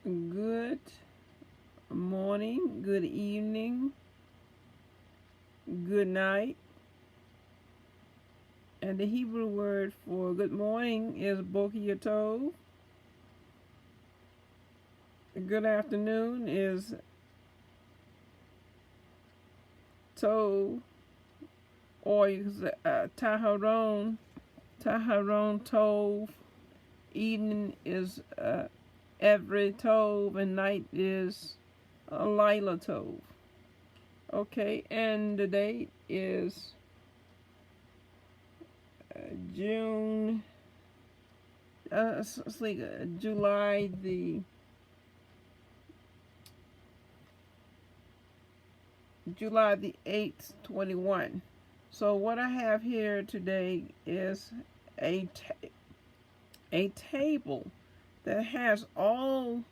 Good morning, good evening, good night. And the Hebrew word for good morning is Boker Tov. Good afternoon is Tov, or you can say Taharon, Taharon Tov. Evening is Every Tov, and night is Lila Tov. Okay, and the date is June, July the July the 8th, 21. So what I have here today is a a table that has all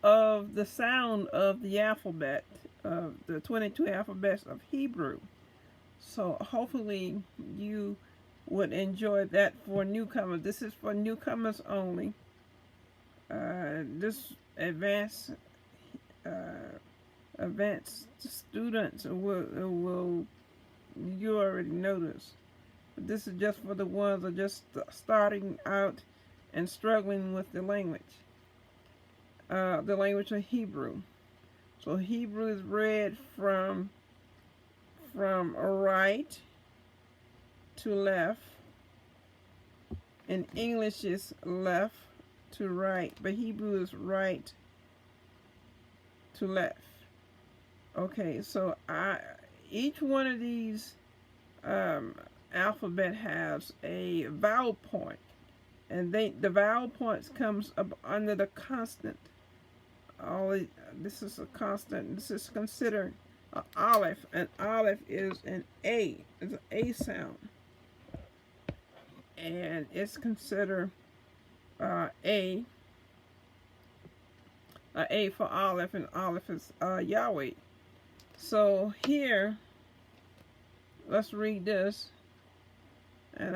of the sound of the alphabet, of the 22 alphabets of Hebrew. So hopefully you would enjoy that for newcomers. This is for newcomers only. This advanced students will you already know this. But this is just for the ones that are just starting out and struggling with the language of Hebrew. So Hebrew is read from right to left, and English is left to right, but Hebrew is right to left. Okay, so each one of these alphabet has a vowel point, and the vowel points comes up under the consonant. This is a constant. This is considered an Alef. An Alef is an A. It's an A sound, and it's considered A for Alef, and Alef is Yahweh. So here, let's read this, and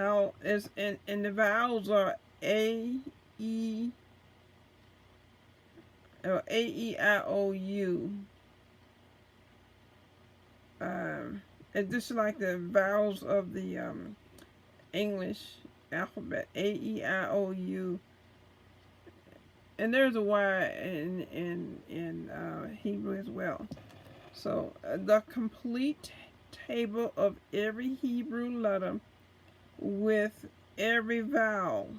and the vowels are A, E, I, O, U. It's just like the vowels of the English alphabet, A, E, I, O, U. And there's a Y in Hebrew as well. So the complete table of every Hebrew letter with every vowel.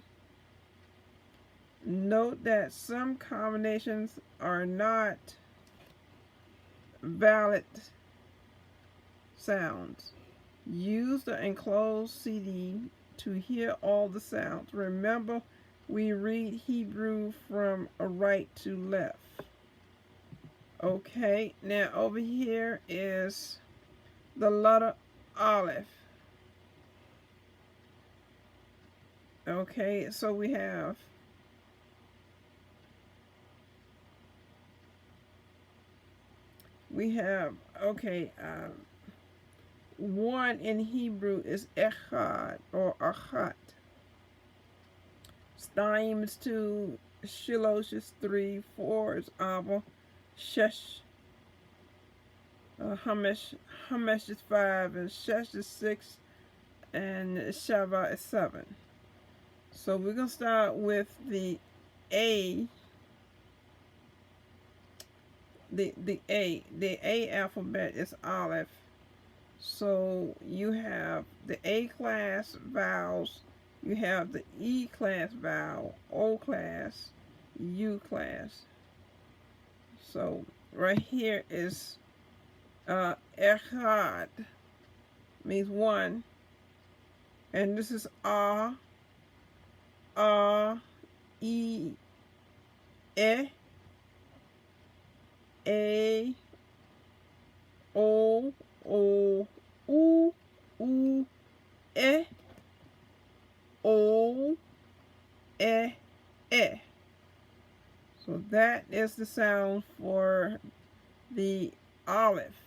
Note that some combinations are not valid sounds. Use the enclosed CD to hear all the sounds. Remember, we read Hebrew from right to left. Okay, now over here is the letter Aleph. Okay, so we have one in Hebrew is Echad or Achat. Stein is 2, Shilosh is 3, 4 is Abba, Shesh, Hamesh is 5, and Shesh is 6, and Shava is 7. So we're going to start with the A. The A alphabet is Aleph. So you have the A class vowels, you have the E class vowel, O class, U class. So right here is Echad, means one, and this is E, A, O, U, O, E. So that is the sound for the Aleph,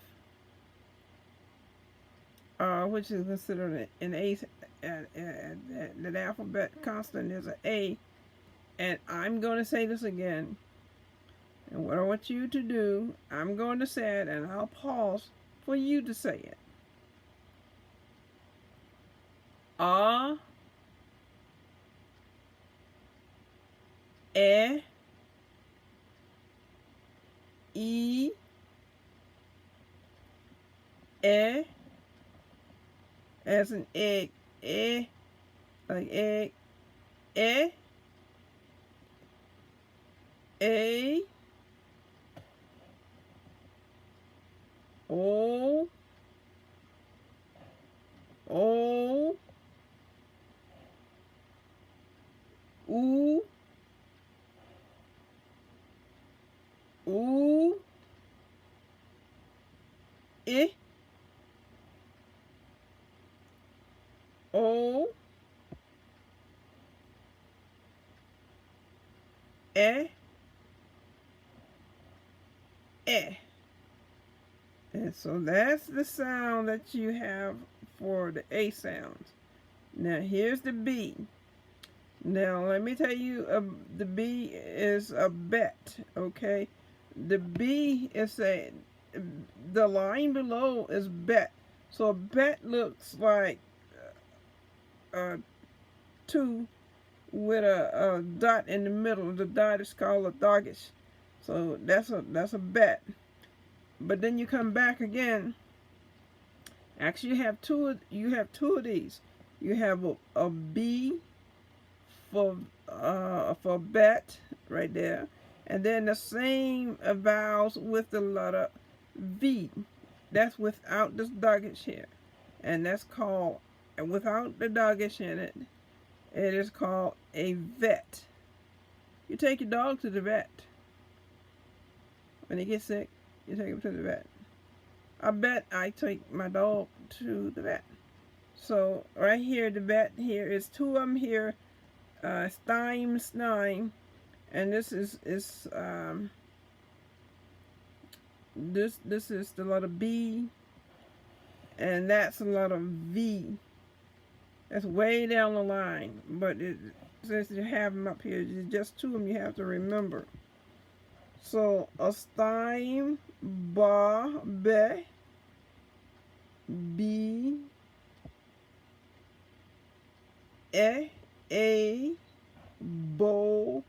which is considered an A. The alphabet consonant is an A. And I'm going to say this again. And what I want you to do, I'm going to say it and I'll pause for you to say it. A, E, E, E, as an egg, E, like egg, E, A, O, O, U, U, I, O, E, E. And so that's the sound that you have for the A sounds. Now here's the B. Now let me tell you, the B is a bet, okay? The B is the line below is bet. So a bet looks like a 2 with a dot in the middle. The dot is called a doggish. So that's a bet. But then you come back again. Actually, you have two of these. You have a B for bet right there, and then the same vowels with the letter V. That's without this doggish here, and that's called, without the doggish in it, it is called a vet. You take your dog to the vet. When he gets sick, you take him to the vet. I bet I take my dog to the vet. So right here, the vet here is two of them here, times 9, and this is this is the letter B, and that's a letter V. That's way down the line, but since you have them up here, it's just two of them you have to remember. So a stime, ba, be, B, E, A, bo,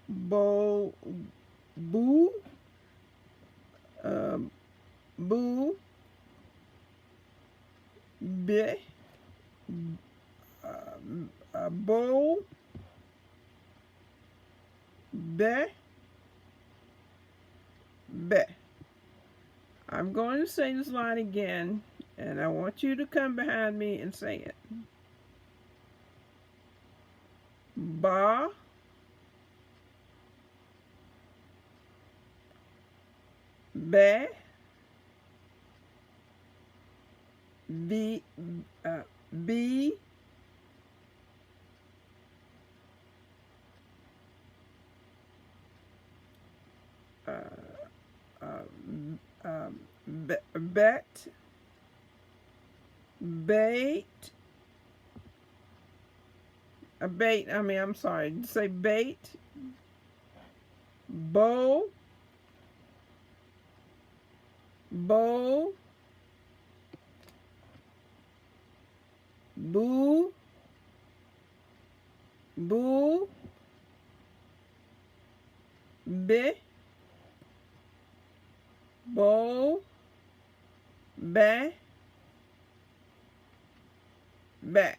boo, boo, be, bo, be, be. I'm going to say this line again, and I want you to come behind me and say it. Ba, be, B, B, bet, bait, I'm sorry, say bait, bow, boo, boo, be, bo, ba, ba.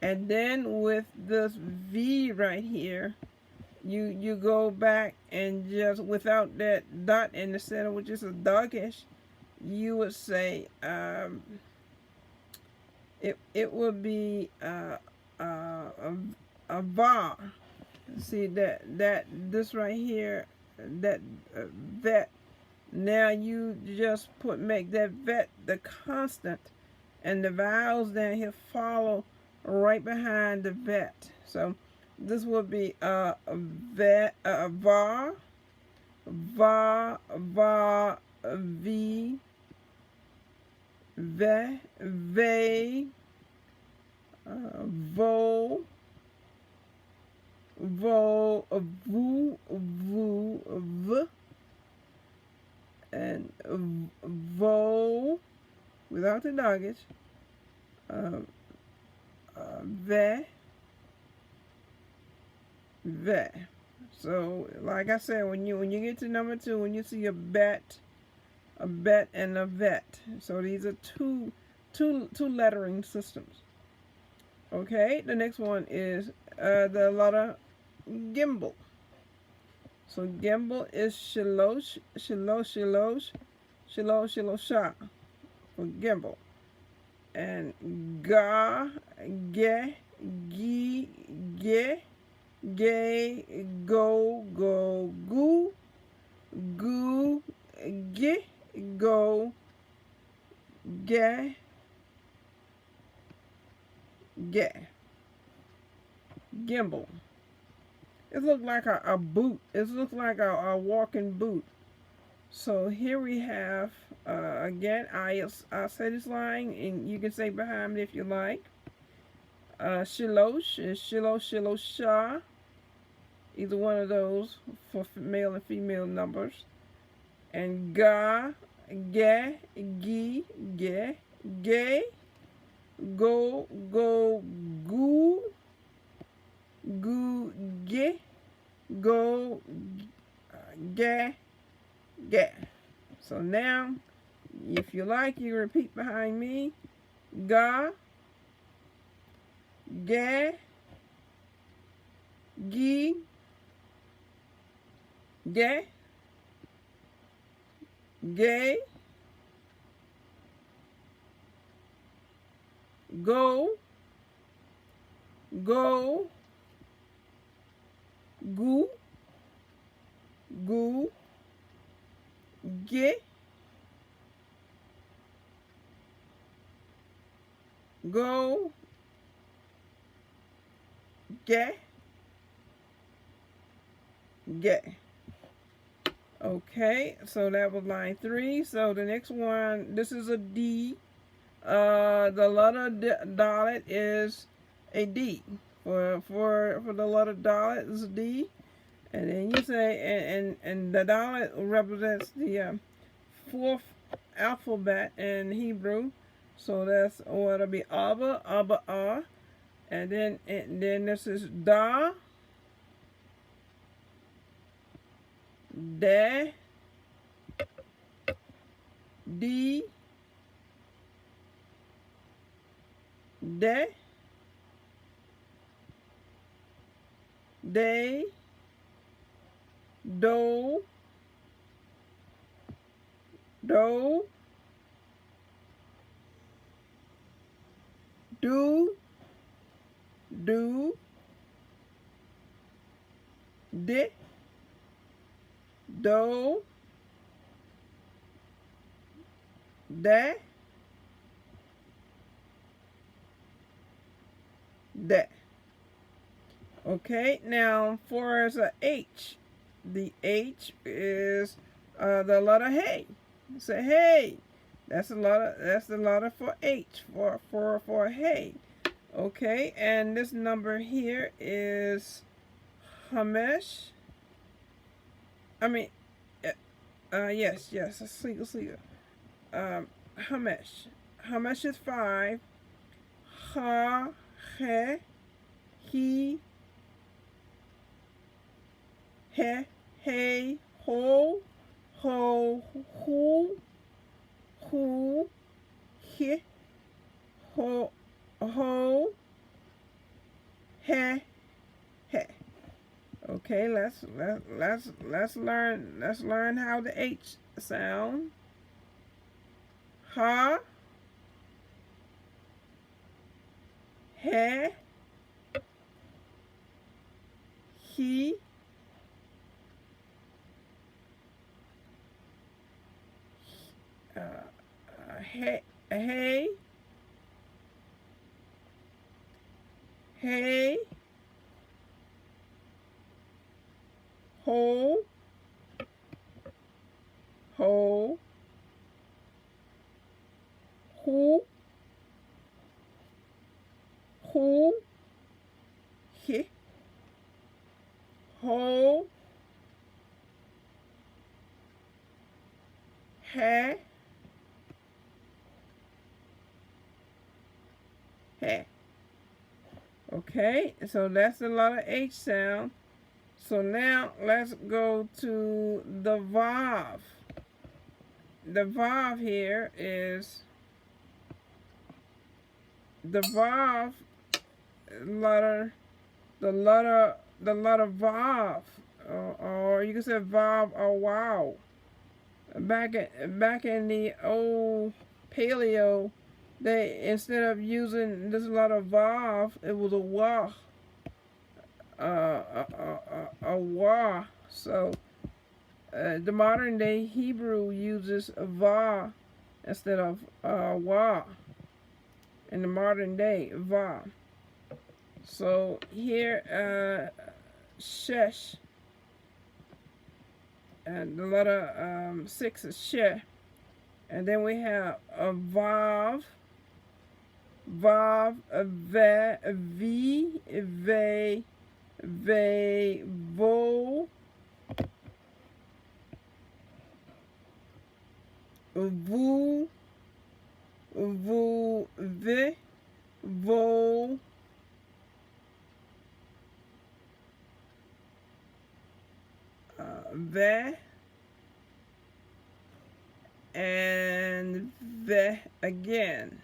And then with this V right here, you go back and just without that dot in the center, which is a doggish, you would say it would be a va. See that this right here, that vet. Now you just make that vet the constant, and the vowels down here follow right behind the vet. So this would be a vet, a va, v, ve, ve, vo, vo, vu, vu, v, and vo without the doggage, uh, ve, ve. So, like I said, when you get to number 2, when you see a bet and a vet, so these are two lettering systems. Okay, the next one is the letter gimbal. So gimbal is shilosh, shilosh, shilosh, shilosh, shilosha for gimbal. And ga, ge, gi, ge, gay, go, go, goo, goo, ge, go, ge, ge. Gimbal. It looks like a boot. It looks like a walking boot. So here we have, again, I'll say this line, and you can say behind me if you like. Shilosh is shilosh, shilosha. Either one of those for male and female numbers. And ga, ge, gi, ge, gay, go, go, goo, goo, ge, go, ge, ge. So now, if you like, you repeat behind me. Ga, ge, gi, ge, gay, go, go, goo, goo, ge, go, ge, ge. Okay, so that was line 3. So the next one, this is a D. The letter Dalet is a D. For the letter Dalet is a D. And then you say, and the Dalet represents the 4th alphabet in Hebrew. So that's, or it'll be Abba, Abba, Ah. And then this is Da, De, D, De, Day, Do, Do, Do, Do, Di, Do, Da, Da. Okay, now for as a H, the H is the letter hey. Say hey. That's the letter for H for hey. Okay, and this number here is Hamesh. I mean, yes, sleep. Hamesh. Hamesh is 5. Ha, he, hey, ho, who, he, ho, he. Okay, let's learn how the H sound. Ha, he, he, hey, ho, who, he, ho, he, he. Okay, so that's a lot of H sound. So now let's go to the Vav. The Vav here is the Vav letter, the letter Vav, or you can say Vav or Wow. Back in the old Paleo, they, instead of using this letter Vav, it was a Wah. A Wah. So the modern day Hebrew uses Va instead of Wah. In the modern day, Va. So here, Shesh, and the letter 6 is She. And then we have a Vav, Vav, a Ve, a V, a Ve, Ve, Vo, Vu, Vu, Ve, Vo, Ve, and Ve again.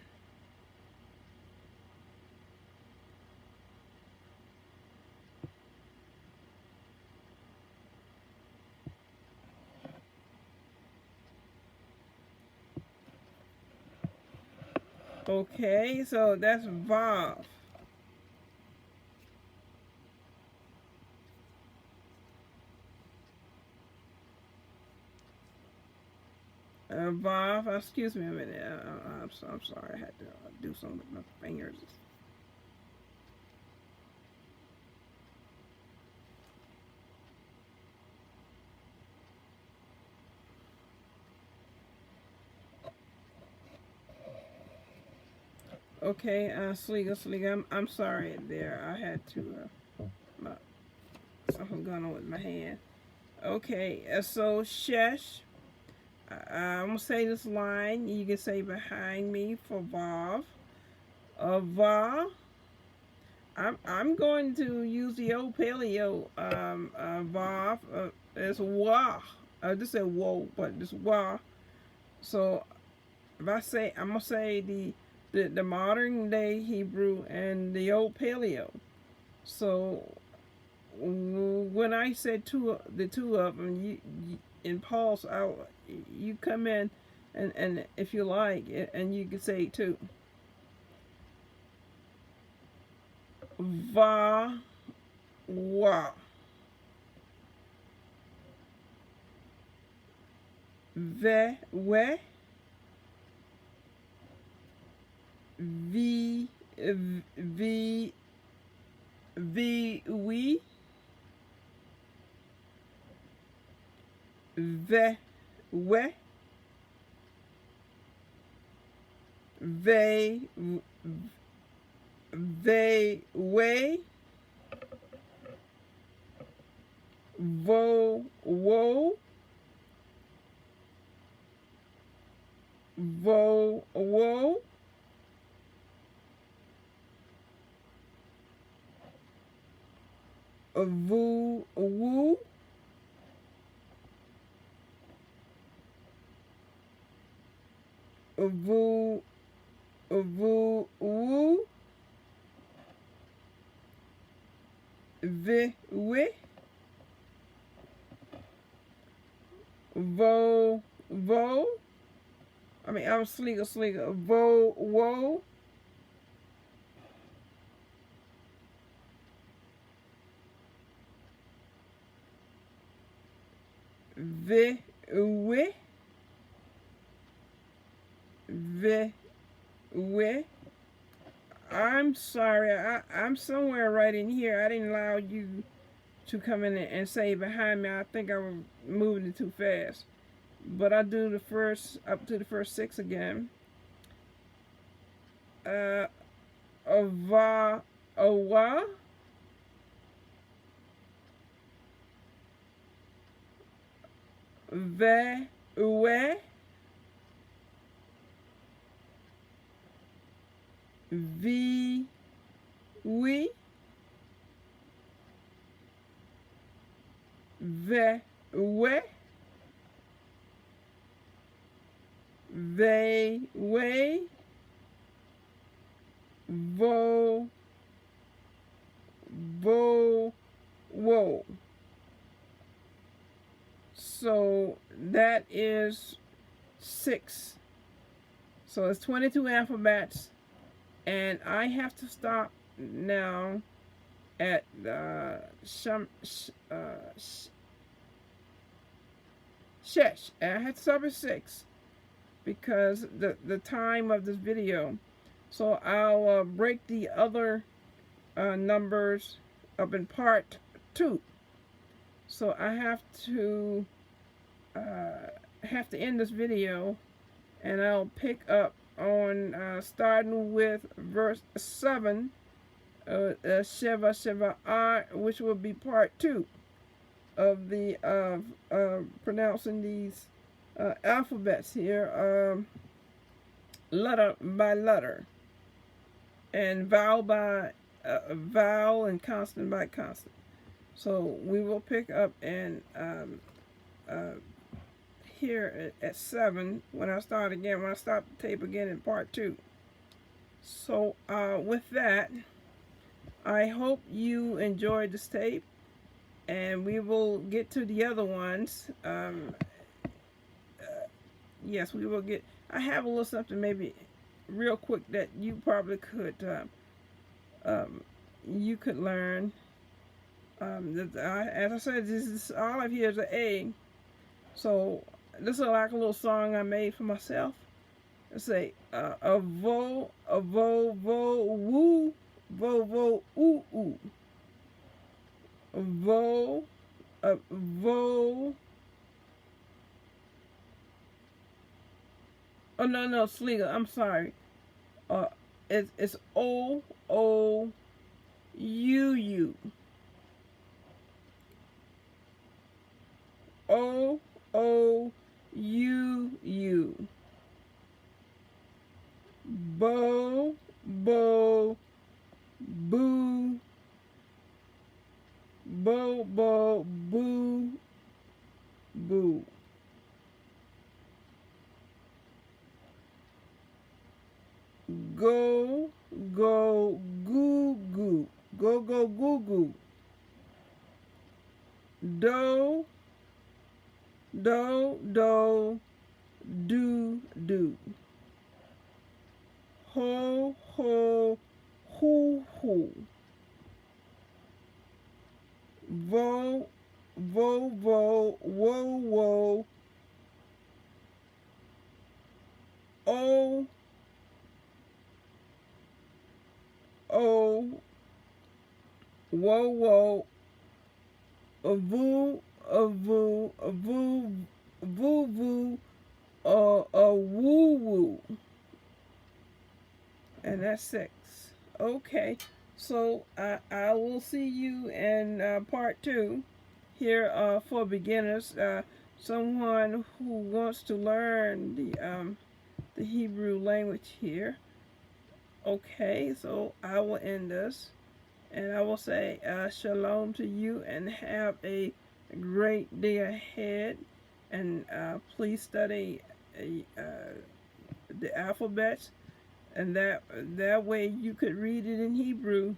Okay, so that's Vav. Vav, excuse me a minute. I'm sorry, I had to do something with my fingers. Okay, Sliga, I'm sorry there. I had to, something going on with my hand. Okay, so Shesh, I'm going to say this line. You can say behind me for Vav. Va. I'm going to use the old Paleo Vav. It's Wah. I just said Whoa, but it's Wah. So if I say, I'm going to say the modern day Hebrew and the old Paleo. So when I said the two of them, you in Paul's out, you come in and if you like, and you can say it too. Va, wa. Ve, we. Vi, vi, we. Ve, we. Ve, way. Vo, wo. Vo, wo. Vu, woo. Vu, woo. Vi, we. Vo, I'm Sliga. Vo, wo. Vi, we. Vi, we. I'm sorry. I'm somewhere right in here. I didn't allow you to come in and say behind me. I think I was moving it too fast. But I do the first, up to the first 6 again. Ava, awa. ve, we, vi, we, ve, we, they, way, vo, vo, wo. So that is 6. So it's 22 alphabets, and I have to stop now at shesh. I have to stop at 6 because the time of this video. So I'll break the other numbers up in part 2. So I have to end this video, and I'll pick up on starting with verse 7, Sheva Sheva R, which will be part 2 of the pronouncing these alphabets here, letter by letter, and vowel by vowel, and consonant by consonant. So we will pick up and here at 7 when I start again, when I stop the tape again in part 2. So with that, I hope you enjoyed this tape, and we will get to the other ones. Yes, we will get. I have a little something maybe real quick that you probably could learn. As I said, this is all of here is an A. So this is like a little song I made for myself. Let's say a vo, woo, vo, ooh, ooh. A vo, oh no, Sliga, I'm sorry. It's O, U. O, U. Bo, boo. Bo, boo. Go, goo, goo. Go, goo, goo. Do, do. Do. Ho, hoo. Vo, wo. O, wo. Voo, woo. And that's 6. Okay, so I will see you in part 2 here for beginners. Someone who wants to learn the Hebrew language here. Okay, so I will end this, and I will say shalom to you, and have a great day ahead. And please study the alphabets, and that way you could read it in Hebrew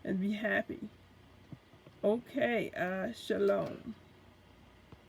and be happy. Okay, shalom.